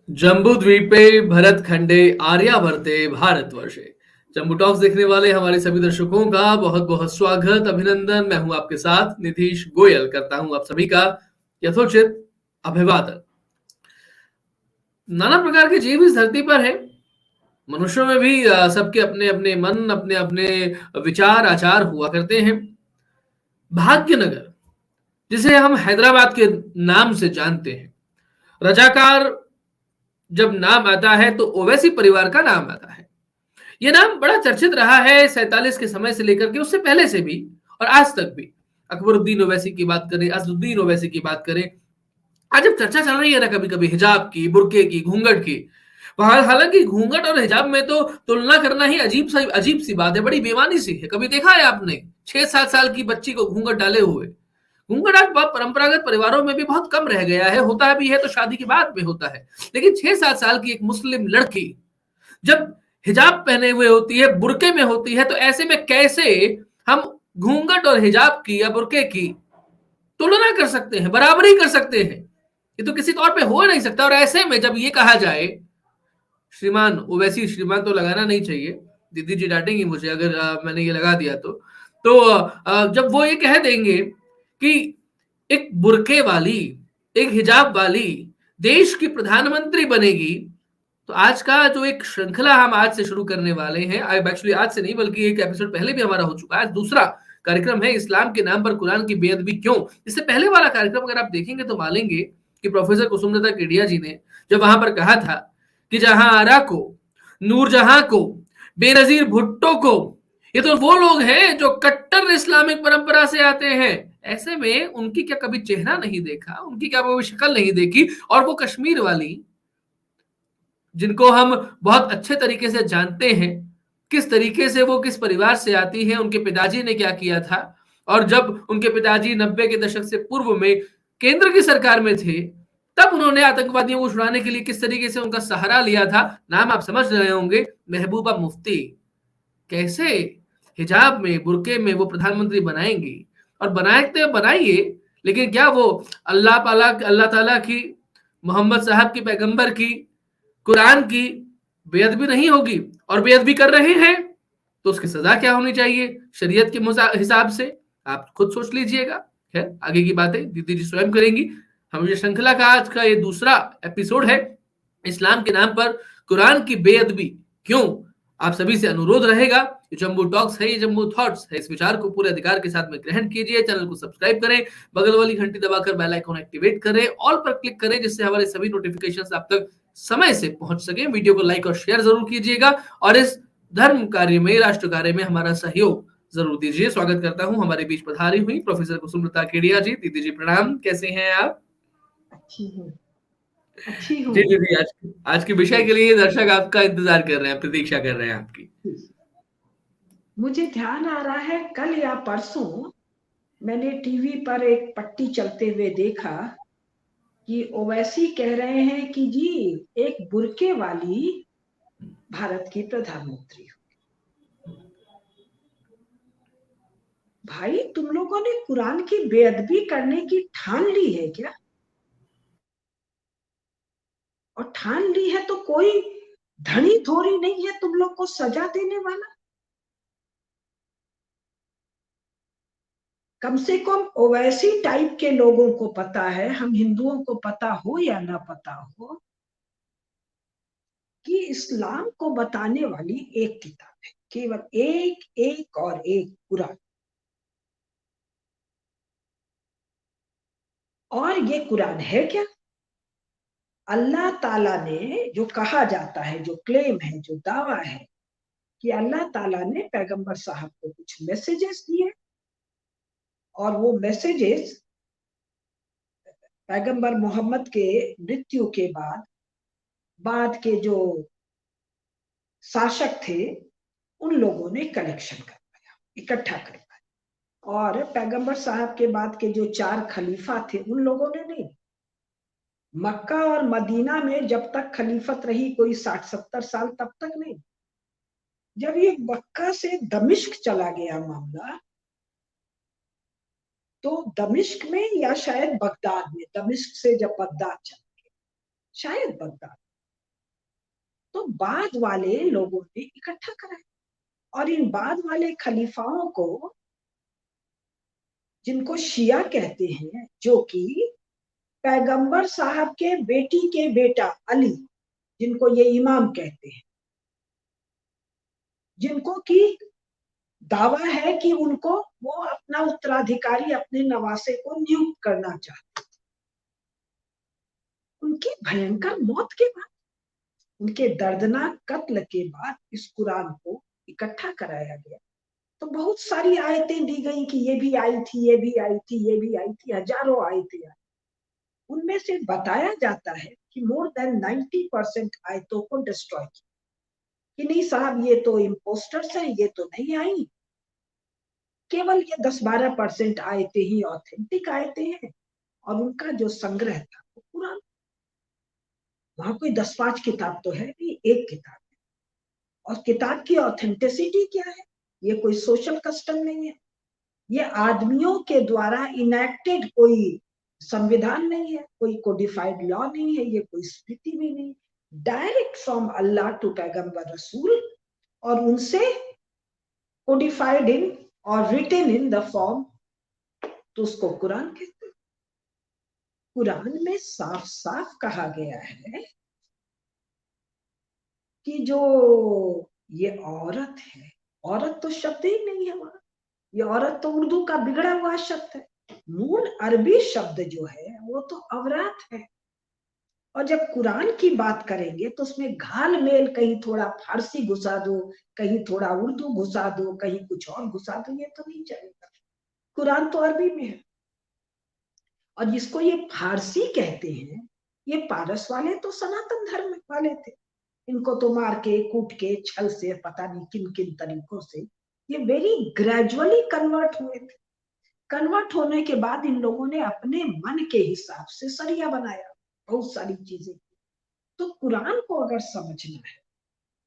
जम्बू द्वीपे भरत खंडे आर्यावर्ते भारतवर्षे। जम्बू टॉक्स देखने वाले हमारे सभी दर्शकों का बहुत बहुत स्वागत, अभिनंदन। मैं हूं आपके साथ निधीश गोयल, करता हूं आप सभी का यथोचित अभिवादन। नाना प्रकार के जीव इस धरती पर है। मनुष्यों में भी सबके अपने अपने मन, अपने अपने विचार आचार हुआ करते हैं। भाग्यनगर, जिसे हम हैदराबाद के नाम से जानते हैं, रजाकार जब नाम आता है तो ओवैसी परिवार का नाम आता है। ये नाम बड़ा चर्चित रहा है 47 के समय से लेकर के, उससे पहले से भी और आज तक भी। अकबरुद्दीन ओवैसी की बात करें, असदुद्दीन ओवैसी की बात करें, आज जब चर्चा चल रही है ना कभी कभी हिजाब की, बुरके की, घूंघट की। हालांकि घूंघट और हिजाब में तो तुलना करना ही अजीब सी बात है, बड़ी बेमानी सी है। कभी देखा है आपने 6-7 साल की बच्ची को घूंघट डाले हुए? घूंघट आज परंपरागत परिवारों में भी बहुत कम रह गया है, होता भी है तो शादी के बाद में होता है। लेकिन 6-7 साल की एक मुस्लिम लड़की जब हिजाब पहने हुए होती है, बुरके में होती है, तो ऐसे में कैसे हम घूंघट और हिजाब की या बुरके की तुलना कर सकते हैं, बराबरी कर सकते हैं? ये तो किसी तौर पे हो नहीं सकता। और ऐसे में जब ये कहा जाए श्रीमान ओवैसी, श्रीमान तो लगाना नहीं चाहिए, दीदी जी डांटेंगी मुझे अगर मैंने ये लगा दिया तो जब वो ये कह देंगे कि एक बुरके वाली, एक हिजाब वाली देश की प्रधानमंत्री बनेगी, तो आज का जो एक श्रृंखला हम आज से शुरू करने वाले हैं, एक्चुअली आज से नहीं बल्कि एक एपिसोड पहले भी हमारा हो चुका है, आज दूसरा कार्यक्रम है, इस्लाम के नाम पर कुरान की बेअदबी क्यों। इससे पहले वाला कार्यक्रम अगर आप देखेंगे तो मानेंगे कि प्रोफेसर कुसुमलता केडिया जी ने जब वहां पर कहा था कि जहां आरा को, नूरजहां को, बेनजीर भुट्टो को, ये तो वो लोग हैं जो कट्टर इस्लामिक परंपरा से आते हैं। ऐसे में उनकी क्या कभी चेहरा नहीं देखा, उनकी क्या वो शक्ल नहीं देखी? और वो कश्मीर वाली, जिनको हम बहुत अच्छे तरीके से जानते हैं, किस तरीके से वो किस परिवार से आती है, उनके पिताजी ने क्या किया था, और जब उनके पिताजी 90 के दशक से पूर्व में केंद्र की सरकार में थे, तब उन्होंने आतंकवादियों को छुड़ाने के लिए किस तरीके से उनका सहारा लिया था। नाम आप समझ रहे होंगे, महबूबा मुफ्ती। कैसे हिजाब में, बुरके में वो प्रधानमंत्री बनाएंगी? और बनाते बनाइए, लेकिन क्या वो अल्लाह ताला की, मोहम्मद साहब की, पैगंबर की, कुरान की बेअदबी नहीं होगी? और बेअदबी कर रहे हैं तो उसकी सजा क्या होनी चाहिए शरीयत के हिसाब से? आप खुद सोच लीजिएगा। खैर, आगे की बातें दीदी जी स्वयं करेंगी। हम ये श्रृंखला का आज का ये दूसरा एपिसोड है, इस्लाम के नाम पर कुरान की बेअदबी क्यों। आप सभी से अनुरोध रहेगा, ये जम्बू टॉक्स है, ये जम्बू थॉट्स है, इस विचार को पूरे अधिकार के साथ में ग्रहण कीजिए। चैनल को सब्सक्राइब करें, बगल वाली घंटी दबाकर बेल आइकन एक्टिवेट करें, ऑल पर क्लिक करें, जिससे हमारे सभी नोटिफिकेशंस आप तक समय से पहुंच सके। वीडियो को लाइक और शेयर जरूर कीजिएगा और इस धर्म कार्य में, राष्ट्र कार्य में हमारा सहयोग जरूर दीजिए। स्वागत करता हूं हमारे बीच पधारी हुई प्रोफेसर कुसुमलता केडिया जी। दीदी जी प्रणाम, कैसे हैं आप? अच्छी हूँ, अच्छी हूँ। जी दीदी, आज के विषय के लिए दर्शक आपका इंतजार कर रहे हैं, प्रतीक्षा कर रहे हैं आपकी। मुझे ध्यान आ रहा है कल या परसों मैंने टीवी पर एक पट्टी चलते हुए देखा कि ओवैसी कह रहे हैं कि जी एक बुरके वाली भारत की प्रधानमंत्री हो। भाई, तुम लोगों ने कुरान की बेअदबी करने की ठान ली है क्या? और ठान ली है तो कोई धनी थोड़ी नहीं है तुम लोग को सजा देने वाला। कम से कम ओवैसी टाइप के लोगों को पता है, हम हिंदुओं को पता हो या ना पता हो, कि इस्लाम को बताने वाली एक किताब है, केवल एक, एक और एक, कुरान। और ये कुरान है क्या? अल्लाह ताला ने जो कहा जाता है, जो क्लेम है, जो दावा है, कि अल्लाह ताला ने पैगंबर साहब को कुछ मैसेजेस दिए और वो मैसेजेस पैगंबर मोहम्मद के मृत्यु के बाद के जो शासक थे उन लोगों ने कलेक्शन करवाया, इकट्ठा करवाया। और पैगंबर साहब के बाद के जो 4 खलीफा थे उन लोगों ने नहीं। मक्का और मदीना में जब तक खलीफत रही कोई 60-70 साल, तब तक नहीं। जब ये मक्का से दमिश्क चला गया मामला, तो दमिश्क में या शायद बगदाद में, दमिश्क से जब बगदाद चला गया, शायद बगदाद, तो बाद वाले लोगों ने इकट्ठा कराया और इन बाद वाले खलीफाओं को, जिनको शिया कहते हैं, जो कि पैगंबर साहब के बेटी के बेटा अली, जिनको ये इमाम कहते हैं, जिनको की दावा है कि उनको वो अपना उत्तराधिकारी, अपने नवासे को नियुक्त करना चाहते, उनकी भयंकर मौत के बाद, उनके दर्दनाक कत्ल के बाद इस कुरान को इकट्ठा कराया गया। तो बहुत सारी आयतें दी गई कि ये भी आई थी, ये भी आई थी, ये भी आई थी, हजारों आयतें आई। उनमें से बताया जाता है कि मोर देन 90% आयतों को डिस्ट्रॉय किया, कि नहीं साहब ये तो इम्पोस्टर्स हैं, ये तो नहीं आई, केवल ये 10-12% आयतें ही ऑथेंटिक आयतें हैं। और उनका जो संग्रह था वो कुरान, वहां कोई 10-5 किताब तो है नहीं, एक किताब है। और किताब की ऑथेंटिसिटी क्या है? ये कोई सोशल कस्टम नहीं है, ये आदमियों के द्वारा इनेक्टेड कोई संविधान नहीं है, कोई कोडिफाइड लॉ नहीं है, ये कोई स्मृति भी नहीं, डायरेक्ट फ्रॉम अल्लाह टू पैगंबर रसूल, और उनसे कोडिफाइड इन और रिटन इन द फॉर्म, तो उसको कुरान कहते हैं। कुरान में साफ साफ कहा गया है कि जो ये औरत है, औरत तो शब्द ही नहीं है वहां, ये औरत तो उर्दू का बिगड़ा हुआ शब्द है। मूल अरबी शब्द जो है वो तो अवरात है। और जब कुरान की बात करेंगे तो उसमें घाल मेल, कहीं थोड़ा फारसी घुसा दो, कहीं थोड़ा उर्दू घुसा दो, कहीं कुछ और घुसा दो, ये तो नहीं चलेगा। कुरान तो अरबी में है। और जिसको ये फारसी कहते हैं, ये पारस वाले तो सनातन धर्म वाले थे, इनको तो मार के कूट के छल से पता नहीं किन किन तरीकों से ये वेरी ग्रेजुअली कन्वर्ट हुए थे। कन्वर्ट होने के बाद इन लोगों ने अपने मन के हिसाब से शरिया बनाया, बहुत सारी चीजें। तो कुरान को अगर समझना है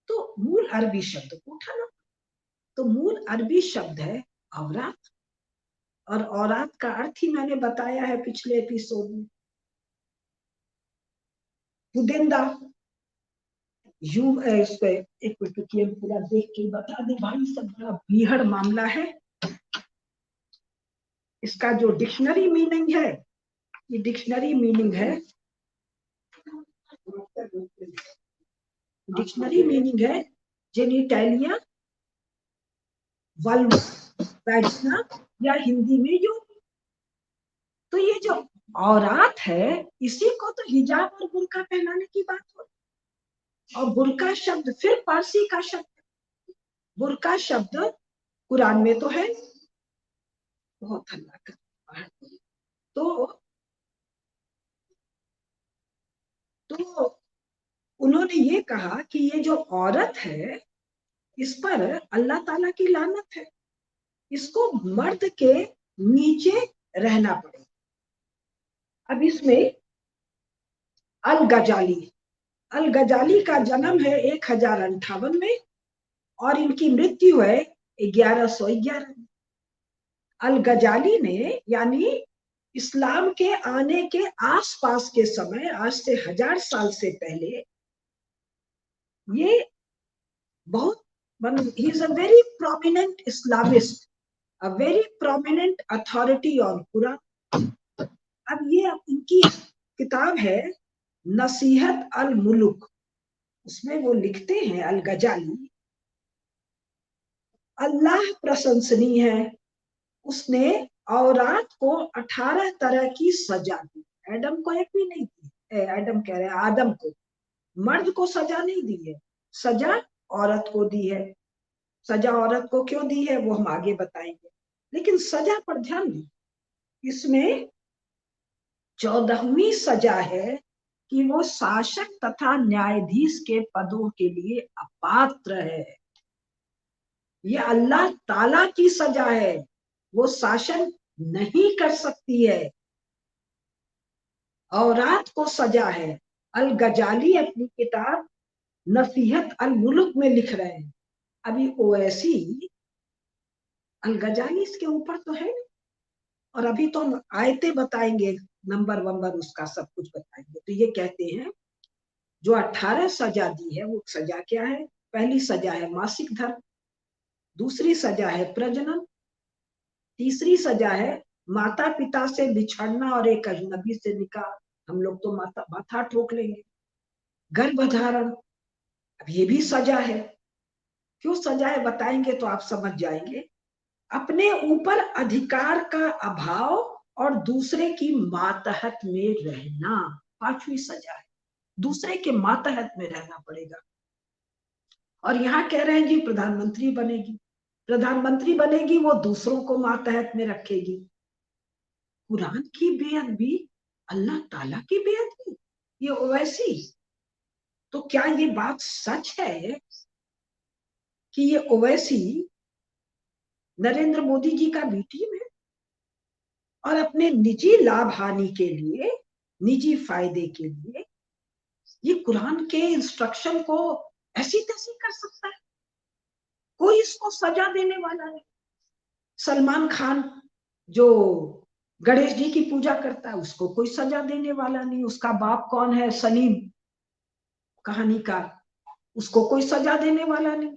तो मूल अरबी शब्द को उठाना। तो मूल अरबी शब्द है औरात, और औरात का अर्थ ही मैंने बताया है पिछले एपिसोड में, पुदेंदा। इसको एक मिनट पूरा देख के बता दे भाई, सब बड़ा बीहड़ मामला है। इसका जो डिक्शनरी मीनिंग है, ये डिक्शनरी मीनिंग है, डिक्शनरी मीनिंग है जेनिटालिया वल्वा वैजिना, या हिंदी में जो, तो ये जो औरात है इसी को तो हिजाब और बुर्का पहनाने की बात हो। और बुर्का शब्द फिर पारसी का शब्द, बुर्का शब्द कुरान में तो है। बहुत हल्ला कर, तो उन्होंने ये कहा कि ये जो औरत है इस पर अल्लाह ताला की लानत है, इसको मर्द के नीचे रहना पड़े। अब इसमें अल गजाली का जन्म है 1058 में और इनकी मृत्यु है 1111 में। अल गजाली ने, यानी इस्लाम के आने के आसपास के समय, आज से 1000 साल से पहले, ये बहुत, he is a very prominent Islamist, a very prominent authority on Quran. अब ये इनकी किताब है नसीहत अल मुलुक, उसमें वो लिखते हैं अल गजाली, अल्लाह प्रशंसनीय है, उसने औरत को 18 तरह की सजा दी। एडम को एक भी नहीं दी, एडम कह रहे हैं आदम को, मर्द को सजा नहीं दी है, सजा औरत को दी है। सजा औरत को क्यों दी है वो हम आगे बताएंगे, लेकिन सजा पर ध्यान दी। इसमें 14वीं सजा है कि वो शासक तथा न्यायाधीश के पदों के लिए अपात्र है। ये अल्लाह ताला की सजा है, वो शासन नहीं कर सकती है। औरात को सजा है। अल गजाली अपनी किताब नसीहत अल मुल्क में लिख रहे हैं। अभी ओवैसी अल गजाली इसके ऊपर तो है, और अभी तो हम आयतें बताएंगे, नंबर वंबर उसका सब कुछ बताएंगे। तो ये कहते हैं जो 18 सजा दी है वो सजा क्या है? पहली सजा है मासिक धर्म, दूसरी सजा है प्रजनन, तीसरी सजा है माता पिता से बिछड़ना और एक अजनबी से निकाह, हम लोग तो माथा ठोक लेंगे। गर्भधारण, अब ये भी सजा है। क्यों सजा है बताएंगे तो आप समझ जाएंगे। अपने ऊपर अधिकार का अभाव और दूसरे की मातहत में रहना, पांचवी सजा है। दूसरे के मातहत में रहना पड़ेगा। और यहाँ कह रहे हैं जी प्रधानमंत्री बनेगी, प्रधानमंत्री बनेगी वो दूसरों को मातहत में रखेगी। कुरान की बेअदबी, अल्लाह ताला की बेअदबी, ये ओवैसी। तो क्या ये बात सच है कि ये ओवैसी नरेंद्र मोदी जी का बी टीम है और अपने निजी लाभ हानि के लिए, निजी फायदे के लिए ये कुरान के इंस्ट्रक्शन को ऐसी तैसी कर सकता है? कोई इसको सजा देने वाला नहीं। सलमान खान जो गणेश जी की पूजा करता है उसको कोई सजा देने वाला नहीं। उसका बाप कौन है? सलीम कहानीकार, उसको कोई सजा देने वाला नहीं।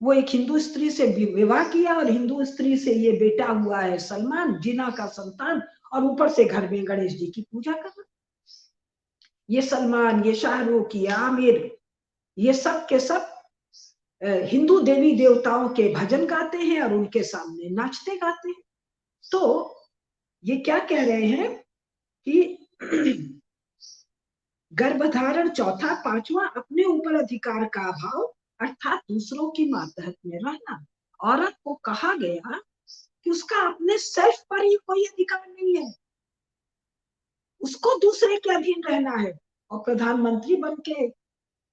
वो एक हिंदू स्त्री से विवाह किया और हिंदू स्त्री से ये बेटा हुआ है सलमान, जिना का संतान, और ऊपर से घर में गणेश जी की पूजा करना। ये सलमान, ये शाहरुख, ये आमिर, ये सब के सब हिंदू देवी देवताओं के भजन गाते हैं और उनके सामने नाचते गाते हैं। तो ये क्या कह रहे हैं कि गर्भधारण चौथा, पांचवा अपने ऊपर अधिकार का अभाव अर्थात दूसरों की मातहत में रहना। औरत को कहा गया कि उसका अपने सेल्फ पर ही कोई अधिकार नहीं है, उसको दूसरे के अधीन रहना है। और प्रधानमंत्री बन के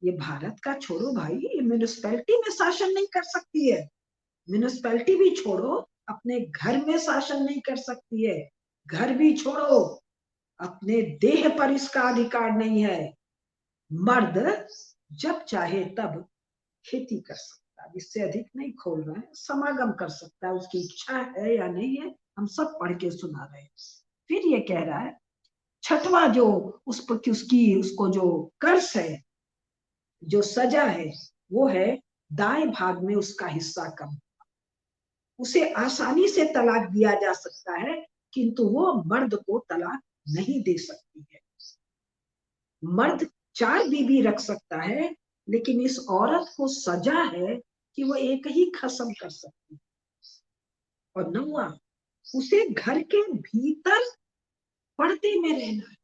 ये भारत का छोड़ो भाई, ये म्यूनिसिपैलिटी में शासन नहीं कर सकती है। म्यूनिसिपैलिटी भी छोड़ो, अपने घर में शासन नहीं कर सकती है। घर भी छोड़ो, अपने देह पर इसका अधिकार नहीं है। मर्द जब चाहे तब खेती कर सकता है, इससे अधिक नहीं खोल रहा है। समागम कर सकता है, उसकी इच्छा है या नहीं है हम सब पढ़ के सुना रहे हैं। फिर ये कह रहा है छठवां जो उस पर उसको जो कर्ज है, जो सजा है, वो है दाएं भाग में उसका हिस्सा कम। उसे आसानी से तलाक दिया जा सकता है किंतु वो मर्द को तलाक नहीं दे सकती है। मर्द 4 बीवी रख सकता है लेकिन इस औरत को सजा है कि वो एक ही खत्म कर सकती है। और 9वां, उसे घर के भीतर पर्दे में रहना है।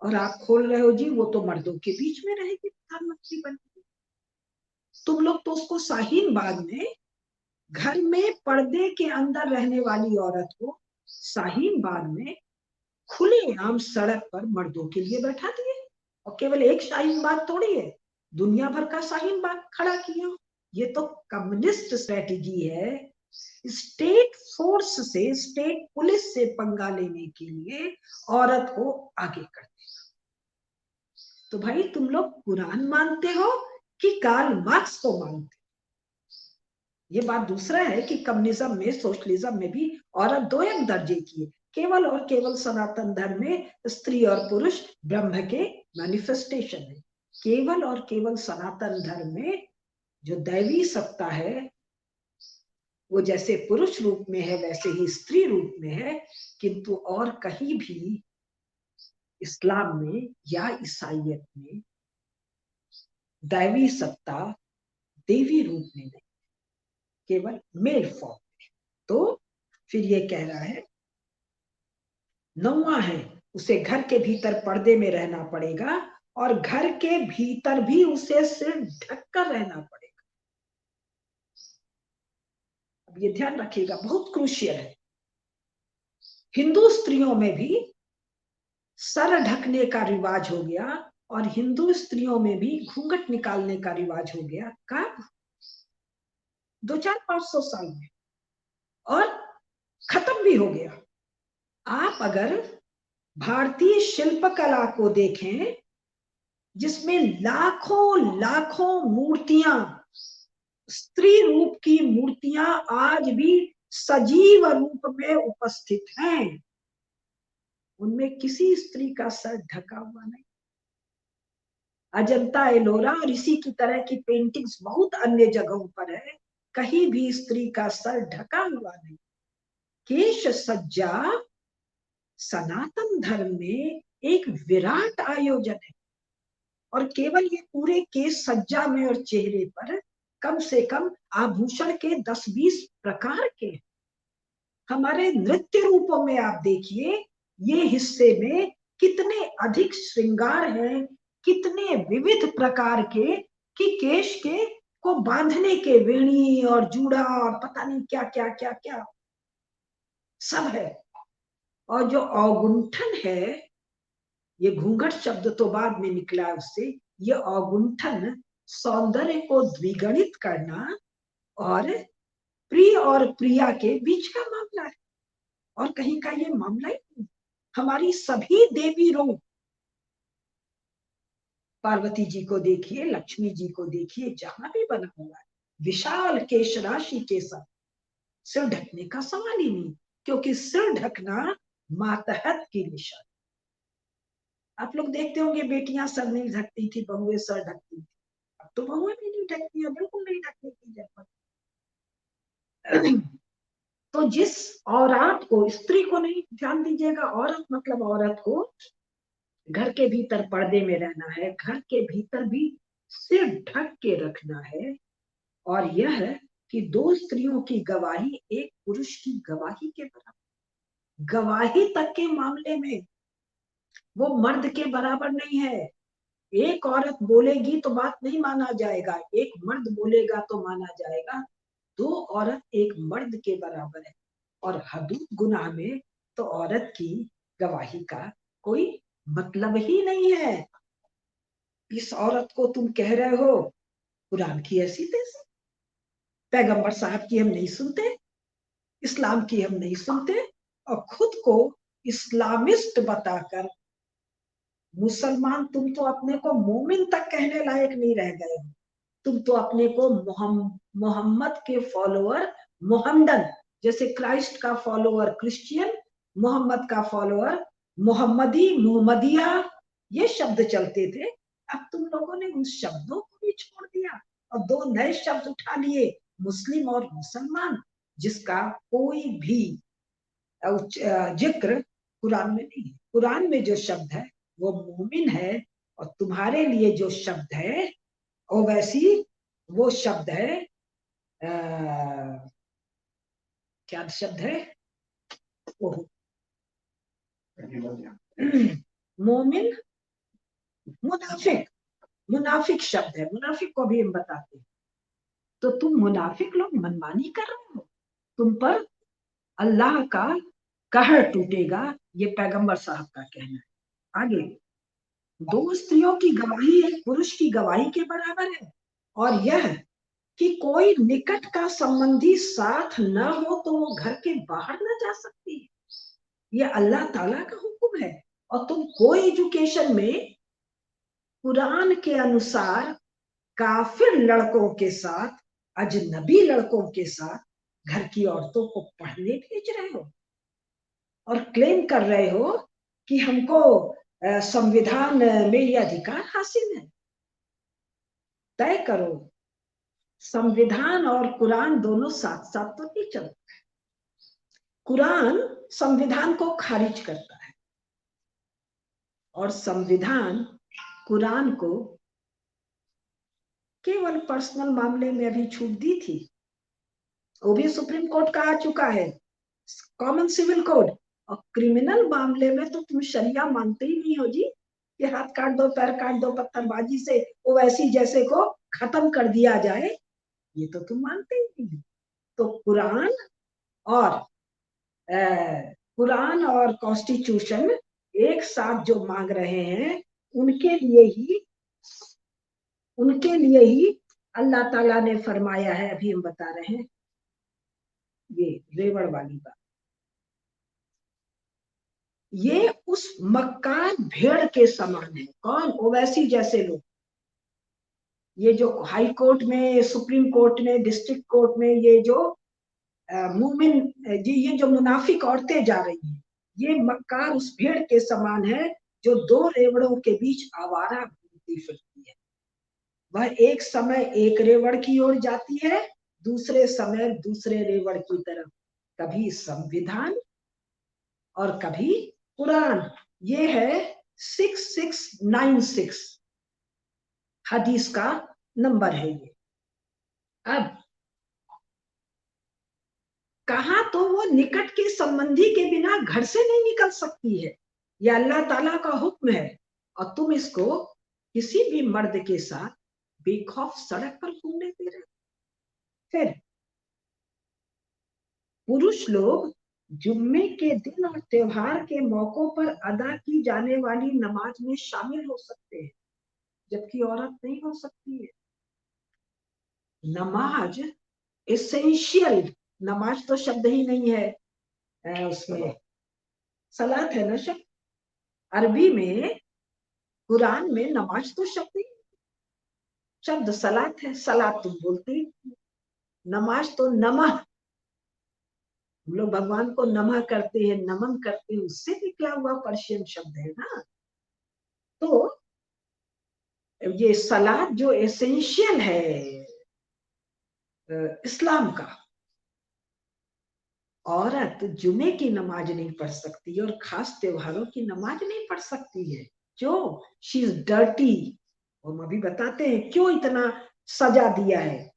और आप खोल रहे हो जी वो तो मर्दों के बीच में रहेगी, प्रधानमंत्री बनेगी। तुम लोग तो उसको शाहीन बाग में घर में पर्दे के अंदर रहने वाली औरत को शाहीन बाग में खुलेआम सड़क पर मर्दों के लिए बैठा दिए। और केवल एक शाहीन बाग थोड़ी है, दुनिया भर का शाहीन बाग खड़ा किया। ये तो कम्युनिस्ट स्ट्रेटेजी है, स्टेट फोर्स से, स्टेट पुलिस से पंगा लेने के लिए औरत को आगे कर देना। तो भाई तुम लोग कुरान मानते हो कि कार्ल मार्क्स को मानते हो? ये बात दूसरा है कि कम्युनिज्म में, सोशलिज्म में भी औरत 2 दर्जे की है। केवल और केवल सनातन धर्म में स्त्री और पुरुष ब्रह्म के मैनिफेस्टेशन है। केवल और केवल सनातन धर्म में जो दैवी सत्ता है वो जैसे पुरुष रूप में है वैसे ही स्त्री रूप में है, किंतु और कहीं भी इस्लाम में या ईसाइयत में दैवी सत्ता देवी रूप में नहीं, केवल मेल फॉर्म में। तो फिर ये कह रहा है 9वां है उसे घर के भीतर पर्दे में रहना पड़ेगा और घर के भीतर भी उसे सिर ढककर रहना पड़ेगा। अब ये ध्यान रखिएगा, बहुत क्रूशियल है। हिंदू स्त्रियों में भी सर ढकने का रिवाज हो गया और हिंदू स्त्रियों में भी घूंघट निकालने का रिवाज हो गया। कब? 200-500 साल में, और खत्म भी हो गया। आप अगर भारतीय शिल्पकला को देखें जिसमें लाखों लाखों मूर्तियां, स्त्री रूप की मूर्तियां आज भी सजीव रूप में उपस्थित हैं, उनमें किसी स्त्री का सर ढका हुआ नहीं। अजंता एलोरा और इसी की तरह की पेंटिंग्स बहुत अन्य जगहों पर है। कहीं भी स्त्री का सर ढका हुआ नहीं। केश सज्जा सनातन धर्म में एक विराट आयोजन है, और केवल ये पूरे केश सज्जा में और चेहरे पर कम से कम आभूषण के 10-20 प्रकार के। हमारे नृत्य रूपों में आप देखिए, ये हिस्से में कितने अधिक श्रृंगार हैं, कितने विविध प्रकार के, कि केश के को बांधने के वेणी और जूड़ा और पता नहीं क्या क्या क्या क्या सब है। और जो औगुंठन है, ये घूंघट शब्द तो बाद में निकला उससे, ये औगुंठन सौंदर्य को द्विगुणित करना और प्रिय और प्रिया के बीच का मामला है, और कहीं का ये मामला ही नहीं। हमारी सभी देवी रूप, पार्वती जी को देखिए, लक्ष्मी जी को देखिए, जहां भी बना हुआ है विशाल केश राशि के साथ, सिर ढकने का सवाल ही नहीं, क्योंकि सिर ढकना मातहत की निशानी। आप लोग देखते होंगे बेटियां सर नहीं ढकती थी, बहुएं सर ढकती थी। अब तो बहुएं भी नहीं ढकती है, बिल्कुल नहीं ढकने की जरूरत। तो जिस औरत को, स्त्री को नहीं, ध्यान दीजिएगा, औरत मतलब औरत को घर के भीतर पर्दे में रहना है, घर के भीतर भी सिर ढक के रखना है। और यह कि 2 स्त्रियों की गवाही एक पुरुष की गवाही के बराबर, गवाही तक के मामले में वो मर्द के बराबर नहीं है। एक औरत बोलेगी तो बात नहीं माना जाएगा, एक मर्द बोलेगा तो माना जाएगा। 2 औरत एक मर्द के बराबर है, और हदूद गुनाह में तो औरत की गवाही का कोई मतलब ही नहीं है। इस औरत को तुम कह रहे हो कुरान की ऐसी तैसी, पैगंबर साहब की हम नहीं सुनते, इस्लाम की हम नहीं सुनते, और खुद को इस्लामिस्ट बताकर मुसलमान, तुम तो अपने को मोमिन तक कहने लायक नहीं रह गए हो। तुम तो अपने को मोहम्मद के फॉलोअर, मोहम्मदन, जैसे क्राइस्ट का फॉलोअर क्रिश्चियन, मोहम्मद का फॉलोअर मोहम्मदी, मोहम्मदिया, ये शब्द चलते थे। अब तुम लोगों ने उन शब्दों को भी छोड़ दिया और 2 नए शब्द उठा लिए, मुस्लिम और मुसलमान, जिसका कोई भी जिक्र कुरान में नहीं है। कुरान में जो शब्द है वो मोमिन है, और तुम्हारे लिए जो शब्द है ओवैसी, वो शब्द है क्या शब्द है मोमिन, मुनाफिक, मुनाफिक शब्द है, मुनाफिक को भी हम बताते हैं। तो तुम मुनाफिक लोग मनमानी कर रहे हो, तुम पर अल्लाह का कहर टूटेगा, ये पैगंबर साहब का कहना है। आगे, 2 स्त्रियों की गवाही एक पुरुष की गवाही के बराबर है, और यह कि कोई निकट का संबंधी साथ न हो तो वो घर के बाहर न जा सकती है, ये अल्लाह ताला का हुक्म है। और तुम को एजुकेशन में कुरान के अनुसार काफिर लड़कों के साथ, अजनबी लड़कों के साथ घर की औरतों को पढ़ने भेज रहे हो, और क्लेम कर रहे हो कि हमको संविधान में ये अधिकार हासिल है। तय करो, संविधान और कुरान दोनों साथ साथ तो नहीं चलते। कुरान संविधान को खारिज करता है, और संविधान कुरान को केवल पर्सनल मामले में अभी छूट दी थी, वो भी सुप्रीम कोर्ट का आ चुका है, कॉमन सिविल कोड। और क्रिमिनल मामले में तो तुम शरिया मानते ही नहीं हो जी, कि हाथ काट दो, पैर काट दो, पत्थरबाजी से वो वैसी जैसे को खत्म कर दिया जाए, ये तो तुम मानते ही नहीं। तो और कुरान और कॉन्स्टिट्यूशन एक साथ जो मांग रहे हैं, उनके लिए ही अल्लाह ताला ने फरमाया है, अभी हम बता रहे हैं, ये रेवड़ वाली बात, ये उस मक्कार भेड़ के समान है। कौन? ओवैसी जैसे लोग, ये जो हाई कोर्ट में, सुप्रीम कोर्ट में, डिस्ट्रिक्ट कोर्ट में, ये जो मोमिन जी, ये जो मुनाफिक औरतें जा रही हैं, ये मक्कार उस भेड़ के समान है जो 2 रेवड़ों के बीच आवारा घूमती फिरती है। वह एक समय एक रेवड़ की ओर जाती है, दूसरे समय दूसरे रेवड़ की तरफ। कभी संविधान और कभी कुरान। ये है 6696 हदीस का नंबर है ये। अब कहा तो वो निकट के संबंधी के बिना घर से नहीं निकल सकती है, यह अल्लाह ताला का हुक्म है, और तुम इसको किसी भी मर्द के साथ बेखौफ सड़क पर घूमने दे रहे। फिर पुरुष लोग जुम्मे के दिन और त्योहार के मौकों पर अदा की जाने वाली नमाज में शामिल हो सकते हैं, जबकि औरत नहीं हो सकती है। नमाज एसेंशियल, नमाज तो शब्द ही नहीं है उसमें, सलात है ना शब्द। अरबी में कुरान में नमाज तो शब्द ही, शब्द सलात है, सलात तुम बोलते ही, नमाज तो नमः, हम लोग भगवान को नमः करते हैं, नमन करते हैं, उससे निकला हुआ पर्शियन शब्द है ना। तो ये सलात जो एसेंशियल है इस्लाम का, औरत जुमे की नमाज नहीं पढ़ सकती और खास त्योहारों की नमाज नहीं पढ़ सकती है। क्यों? She is dirty. और हम अभी बताते हैं क्यों इतना सजा दिया है।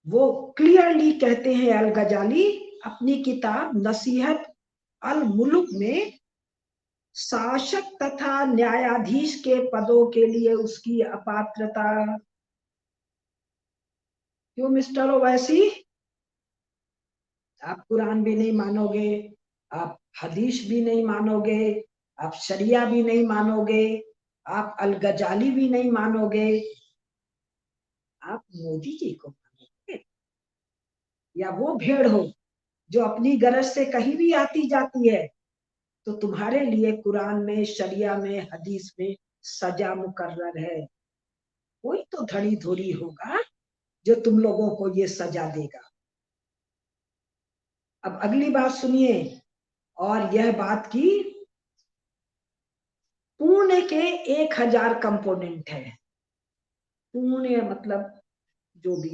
वो क्लियरली कहते हैं अल गजाली अपनी किताब नसीहत अल मुल्क में, शासक तथा न्यायाधीश के पदों के लिए उसकी अपात्रता। क्यों मिस्टर ओवैसी? आप कुरान भी नहीं मानोगे, आप हदीस भी नहीं मानोगे, आप शरिया भी नहीं मानोगे, आप अल गजाली भी नहीं मानोगे, आप मोदी जी को मानोगे? या वो भेड़ हो जो अपनी गरज से कहीं भी आती जाती है, तो तुम्हारे लिए कुरान में, शरिया में, हदीस में सजा मुकर्रर है। कोई तो धड़ी धोरी होगा जो तुम लोगों को ये सजा देगा। अब अगली बात सुनिए, और यह बात की पुण्य के 1000 कंपोनेंट है। पुण्य मतलब जो भी,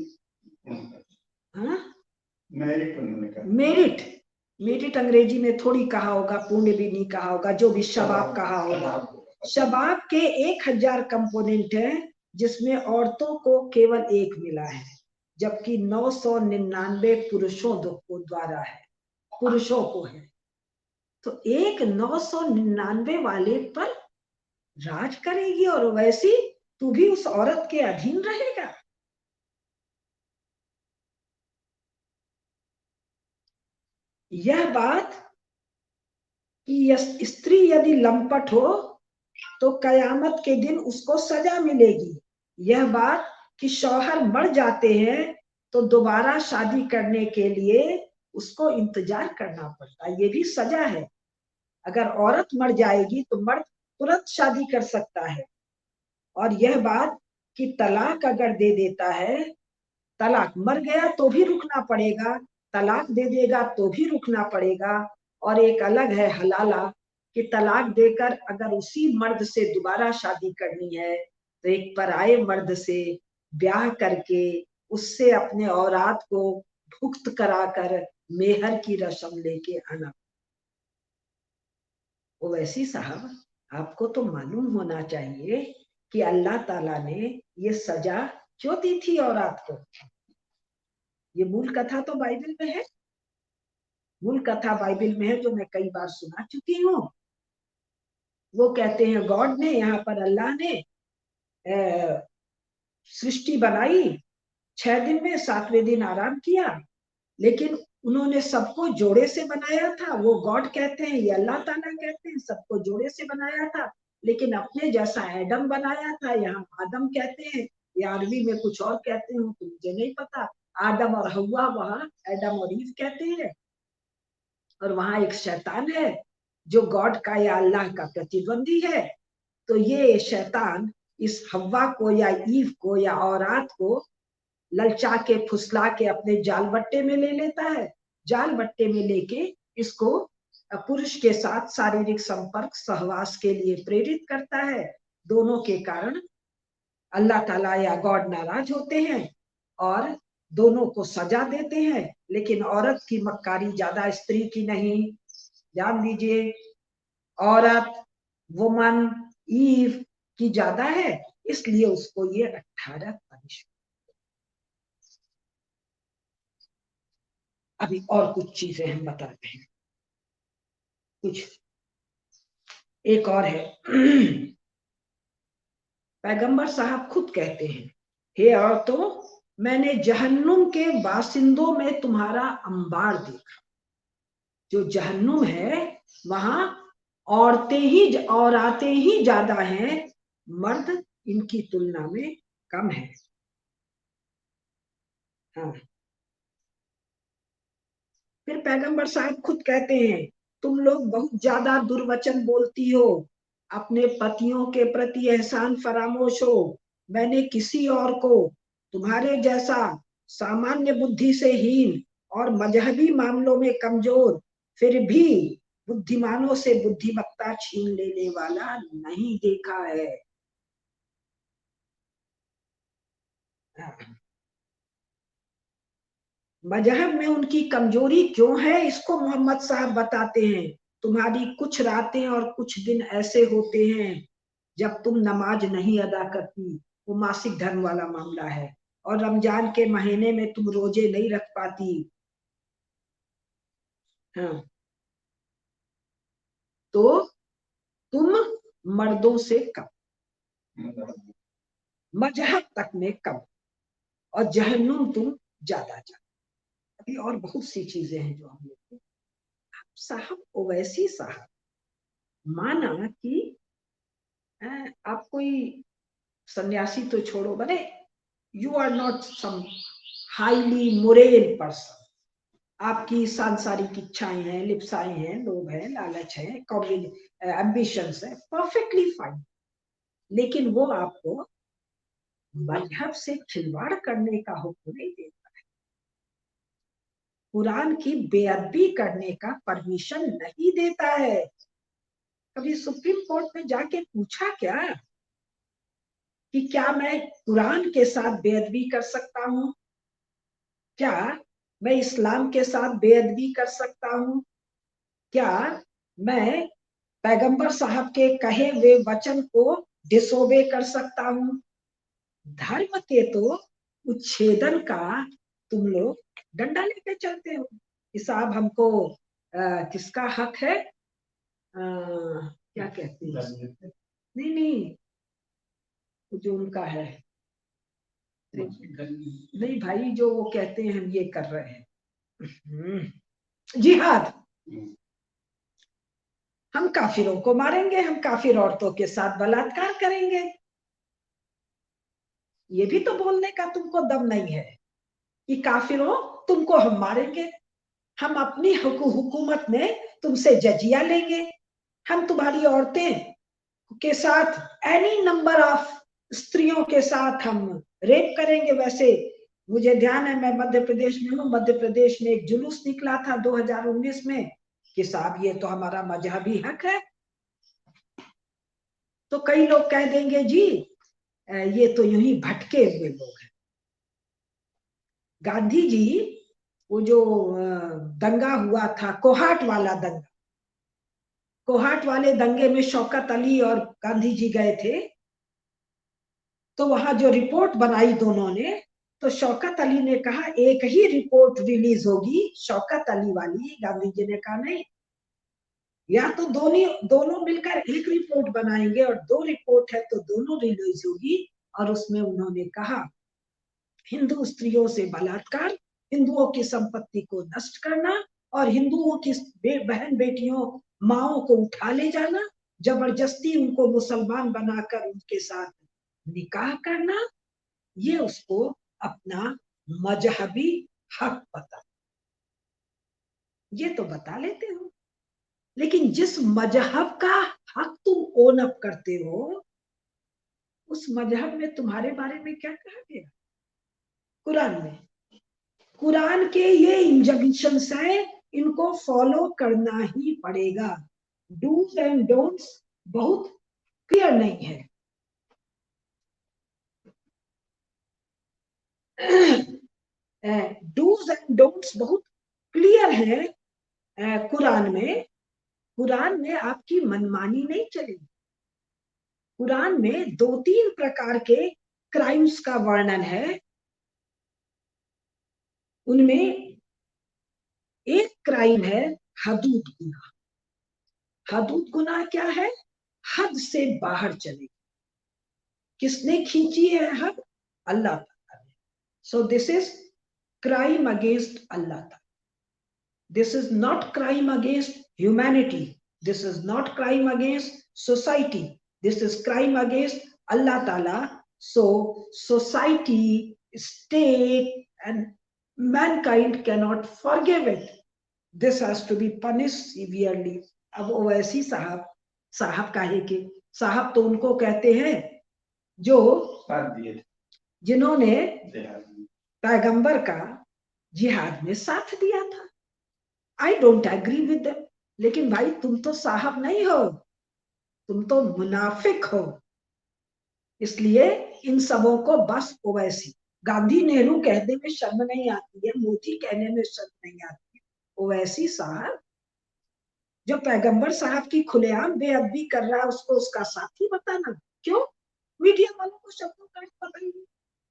हाँ, मेरिट, मेरिट अंग्रेजी में थोड़ी कहा होगा, पुण्य भी नहीं कहा होगा, जो भी शबाब कहा होगा। शबाब के 1000 कंपोनेंट है, जिसमें औरतों को केवल एक मिला है, जबकि 999 पुरुषों को द्वारा है, पुरुषों को है। तो एक 999 वाले पर राज करेगी, और वैसी तू भी उस औरत के अधीन रहेगा। यह बात कि स्त्री यदि लंपट हो तो कयामत के दिन उसको सजा मिलेगी। यह बात कि शौहर मर जाते हैं तो दोबारा शादी करने के लिए उसको इंतजार करना पड़ता है, ये भी सजा है। अगर औरत मर जाएगी तो मर्द तुरंत शादी कर सकता है। और यह बात कि तलाक अगर दे देता है, तलाक मर गया तो भी रुकना पड़ेगा, तलाक दे देगा तो भी रुकना पड़ेगा। और एक अलग है हलाला, कि तलाक देकर अगर उसी मर्द से दोबारा शादी करनी है तो एक पराये मर्द से ब्याह करके उससे अपने औलाद को भुक्त कराकर मेहर की रस्म लेके आना। ओवैसी साहब, आपको तो मालूम होना चाहिए कि अल्लाह ताला ने ये सजा क्यों दी थी औरत को। ये मूल कथा तो बाइबल में है, मूल कथा बाइबल में है, जो मैं कई बार सुना चुकी हूँ। वो कहते हैं गॉड ने, यहाँ पर अल्लाह ने सृष्टि बनाई 6 दिन में, 7वें दिन आराम किया, लेकिन उन्होंने सबको जोड़े से बनाया था। वो गॉड कहते हैं, ये अल्लाह ताला कहते हैं, सबको जोड़े से बनाया था, लेकिन अपने जैसा एडम बनाया था। यहाँ आदम कहते हैं, या अरबी में कुछ और कहते हैं, तो मुझे नहीं पता। आदम और हवा वहां एडम और ईव कहते हैं। और वहां एक शैतान है जो गॉड का या अल्लाह का प्रतिद्वंदी है। तो ये शैतान इस हवा को या ईव को या औरात को ललचा के फुसला के अपने जाल बट्टे में ले लेता है। जाल बट्टे में लेके इसको पुरुष के साथ शारीरिक संपर्क सहवास के लिए प्रेरित करता है। दोनों के कारण अल्लाह ताला या गॉड नाराज होते हैं और दोनों को सजा देते हैं, लेकिन औरत की मक्कारी ज्यादा स्त्री की नहीं। ध्यान दीजिए, औरत, वुमन, ईव की ज्यादा है, इसलिए उसको ये 18 पनिशमेंट। अभी और कुछ चीजें हम बताते हैं, कुछ एक और है। पैगंबर साहब खुद कहते हैं, हे औरतों, मैंने जहन्नुम के बासिंदों में तुम्हारा अंबार देखा। जो जहन्नुम है वहां औरतें ही ज्यादा हैं, मर्द इनकी तुलना में कम है। हाँ। फिर पैगंबर साहब खुद कहते हैं, तुम लोग बहुत ज्यादा दुर्वचन बोलती हो, अपने पतियों के प्रति एहसान फरामोश हो। मैंने किसी और को तुम्हारे जैसा सामान्य बुद्धि से हीन और मजहबी मामलों में कमजोर, फिर भी बुद्धिमानों से बुद्धिमत्ता छीन लेने वाला नहीं देखा है। मजहब में उनकी कमजोरी क्यों है, इसको मोहम्मद साहब बताते हैं। तुम्हारी कुछ रातें और कुछ दिन ऐसे होते हैं जब तुम नमाज नहीं अदा करती, वो मासिक धर्म वाला मामला है, और रमजान के महीने में तुम रोजे नहीं रख पाती। हाँ, तो तुम मर्दों से कम, मजहब तक में कम, और जहन्नुम तुम ज्यादा जा। अभी और बहुत सी चीजें हैं जो हम लोग साहब ओवैसी साहब माना कि आप कोई सन्यासी तो छोड़ो, बने you are not some highly moral person, आपकी सांसारिक इच्छाएं हैं, लिप्साएं हैं, लोभ है, लालच है, एम्बिशंस है, परफेक्टली फाइन, लेकिन वो आपको मजहब से खिलवाड़ करने का हुक्म नहीं देता है, कुरान की बेअदबी करने का परमिशन नहीं देता है। कभी सुप्रीम कोर्ट में जाके पूछा क्या कि क्या मैं कुरान के साथ बेअदबी कर सकता हूं, क्या मैं इस्लाम के साथ बेअदबी कर सकता हूं, क्या मैं पैगंबर साहब के कहे हुए वचन को डिसोबे कर सकता हूं। धर्म के तो उच्छेदन का तुम लोग डंडा लेके चलते हो कि साहब हमको किसका हक है, क्या कहते हैं, नहीं नहीं, जो उनका है, नहीं भाई, जो वो कहते हैं हम ये कर रहे हैं, जिहाद, हम काफिरों को मारेंगे, हम काफिर औरतों के साथ बलात्कार करेंगे। ये भी तो बोलने का तुमको दम नहीं है कि काफिरों तुमको हम मारेंगे, हम अपनी हुकूमत में तुमसे जजिया लेंगे, हम तुम्हारी औरतें के साथ एनी नंबर ऑफ स्त्रियों के साथ हम रेप करेंगे। वैसे मुझे ध्यान है, मैं मध्य प्रदेश में हूँ, मध्य प्रदेश में एक जुलूस निकला था 2019 में कि साहब ये तो हमारा मजहबी हक है। तो कई लोग कह देंगे जी ये तो यूं ही भटके हुए लोग हैं। गांधी जी, वो जो दंगा हुआ था, कोहाट वाला दंगा, कोहाट वाले दंगे में शौकत अली और गांधी जी गए थे, तो वहां जो रिपोर्ट बनाई दोनों ने, तो शौकत अली ने कहा एक ही रिपोर्ट रिलीज होगी, शौकत अली वाली। गांधी जी ने कहा नहीं, या तो दोनों मिलकर एक रिपोर्ट बनाएंगे, और दो रिपोर्ट है तो दोनों रिलीज होगी। और उसमें उन्होंने कहा हिंदू स्त्रियों से बलात्कार, हिंदुओं की संपत्ति को नष्ट करना, और हिंदुओं की बहन बेटियों माओ को उठा ले जाना, जबरदस्ती उनको मुसलमान बनाकर उनके साथ निकाह करना, ये उसको अपना मजहबी हक बता, ये तो बता लेते हो। लेकिन जिस मजहब का हक तुम ओन अप करते हो, उस मजहब में तुम्हारे बारे में क्या कहा गया कुरान में? कुरान के ये इंजंक्शंस हैं, इनको फॉलो करना ही पड़ेगा। डूज एंड डोंट्स बहुत क्लियर नहीं है। डूज एंड डोंट्स बहुत क्लियर है कुरान में। कुरान में आपकी मनमानी नहीं चलेगी। कुरान में 2-3 प्रकार के क्राइम्स का वर्णन है। उनमें एक क्राइम है हदूद गुनाह। हदूद गुनाह क्या है? हद से बाहर चले। किसने खींची है हद? अल्लाह ताला ने। So this is crime against अल्लाह ताला। This is not crime against humanity. This is not crime against society. This is crime against Allah Ta'ala. So society, state and mankind cannot forgive it. This has to be punished severely. अब ओवैसी साहब काहे के साहब तो उनको कहते हैं जो जिन्होंने पैगंबर का जिहाद में साथ दिया था। I don't agree with them. लेकिन भाई तुम तो साहब नहीं हो, तुम तो मुनाफिक हो। इसलिए इन सबों को बस ओवैसी, गांधी नेहरू कहने में शर्म नहीं आती है, मोदी कहने में शर्म नहीं आती है। ओवैसी साहब जो पैगंबर साहब की खुलेआम बेअदबी कर रहा है, उसको उसका साथी बताना क्यों? मीडिया वालों को शब्दों का पता ही नहीं,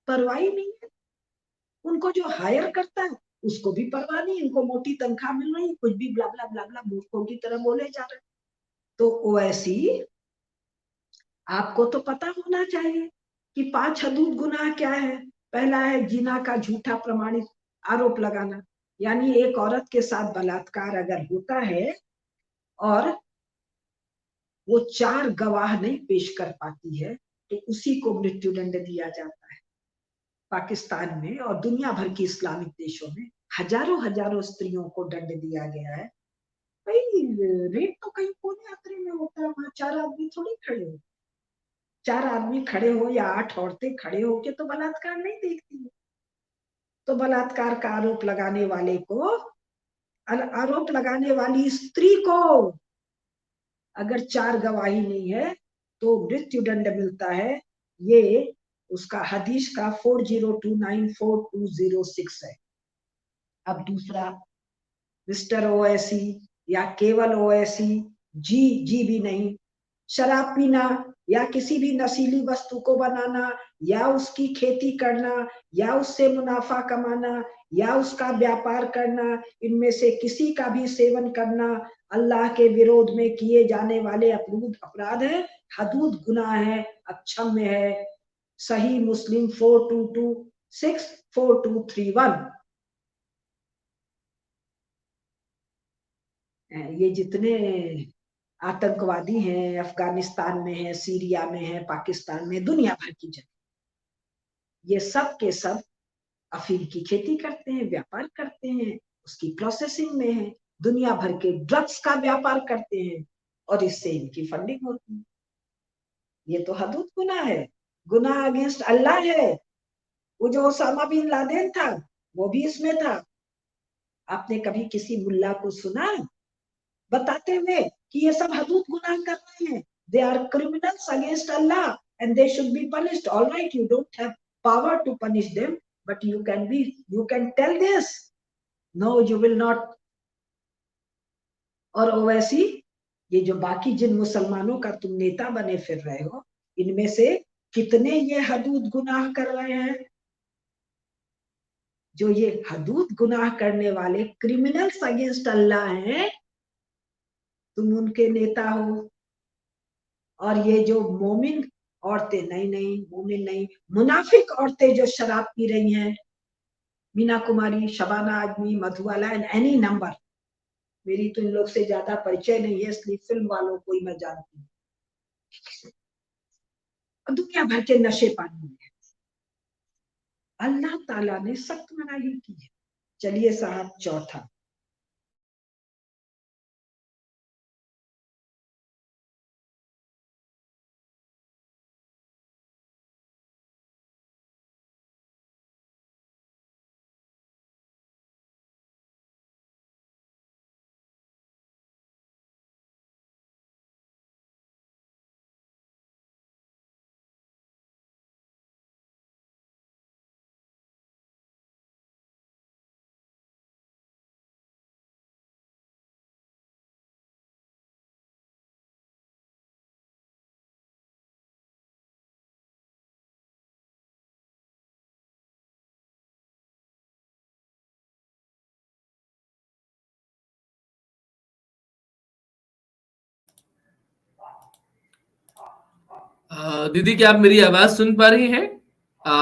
परवाह ही नहीं है। उनको जो हायर करता है उसको भी परवाह नहीं, इनको मोटी तनख्वाह मिल रही, कुछ भी ब्ला ब्ला ब्ला ब्ला मूर्खों की तरह बोले जा रहे। तो ओवैसी आपको तो पता होना चाहिए कि 5 हदूद गुनाह क्या है। पहला है जिना का झूठा प्रमाणित आरोप लगाना, यानी एक औरत के साथ बलात्कार अगर होता है और वो 4 गवाह नहीं पेश कर पाती है तो उसी को मृत्युदंड दिया जाता है। पाकिस्तान में और दुनिया भर की इस्लामिक देशों में हजारों स्त्रियों को दंड दिया गया है। भाई रेप तो कहीं पूरे यात्रा में होता है, वहां 4 आदमी थोड़ी खड़े हो, 4 आदमी खड़े हो या 8 औरतें खड़े हो के तो बलात्कार नहीं देखती है। तो बलात्कार का आरोप लगाने वाले को, आरोप लगाने वाली स्त्री को अगर 4 गवाही नहीं है तो मृत्युदंड मिलता है। ये उसका हदीस का 40294206 है। अब दूसरा, मिस्टर ओवैसी या केवल ओवैसी, जी भी नहीं, शराब पीना या किसी भी नशीली वस्तु को बनाना या उसकी खेती करना या उससे मुनाफा कमाना या उसका व्यापार करना, इनमें से किसी का भी सेवन करना अल्लाह के विरोध में किए जाने वाले अपराध है, हदूद गुनाह है, अक्षम्य है। सही मुस्लिम 42264231। ये जितने आतंकवादी हैं, अफगानिस्तान में है, सीरिया में है, पाकिस्तान में, दुनिया भर की जगह, ये सब के सब अफीम की खेती करते हैं, व्यापार करते हैं, उसकी प्रोसेसिंग में है, दुनिया भर के ड्रग्स का व्यापार करते हैं और इससे इनकी फंडिंग होती है। ये तो हदूद गुनाह है, गुनाह अगेंस्ट अल्लाह है। वो जो ओसामा बिन लादेन था वो भी इसमें था। आपने कभी किसी मुल्ला को सुना बताते हुए कि ये सब हदूद गुनाह कर रहे हैं, they are criminals against Allah and they should be punished? All right, you don't have power to punish them, but you can tell this. No, you will not. और ओवैसी, ये जो बाकी जिन मुसलमानों का तुम नेता बने फिर रहे हो, इनमें से कितने ये हदूद गुनाह कर रहे हैं? जो ये हदूद गुनाह करने वाले क्रिमिनल्स अगेंस्ट अल्लाह हैं, तुम उनके नेता हो। और ये जो मोमिन औरतें, नहीं मोमिन नहीं, मुनाफिक औरतें जो शराब पी रही हैं, Meena Kumari, Shabana Azmi, Madhubala and any number, मेरी तो इन लोग से ज्यादा परिचय नहीं है, इसलिए फिल्म वालों को ही मैं जानती हूँ। दुनिया भर के नशे पानी में अल्लाह ताला ने सख्त मनाही की है। चलिए साहब, चौथा, दीदी क्या आप मेरी आवाज सुन पा रही हैं?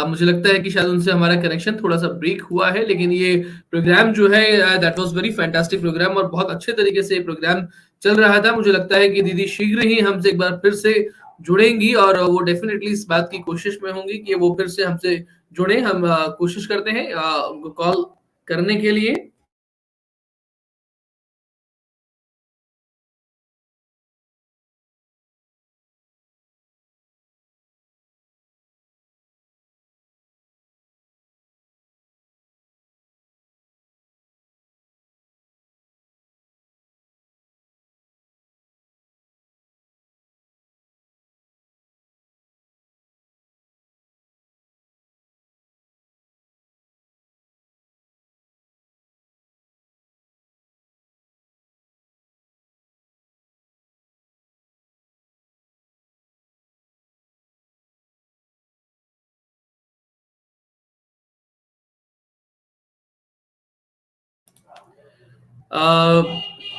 मुझे लगता है कि शायद उनसे हमारा कनेक्शन थोड़ा सा ब्रेक हुआ है, लेकिन ये प्रोग्राम जो है that was very fantastic programme और बहुत अच्छे तरीके से ये प्रोग्राम चल रहा था। मुझे लगता है कि दीदी शीघ्र ही हमसे एक बार फिर से जुड़ेंगी और वो डेफिनेटली इस बात की कोशिश में होंगी कि वो फिर से हमसे जुड़े। हम कोशिश करते हैं उनको कॉल करने के लिए।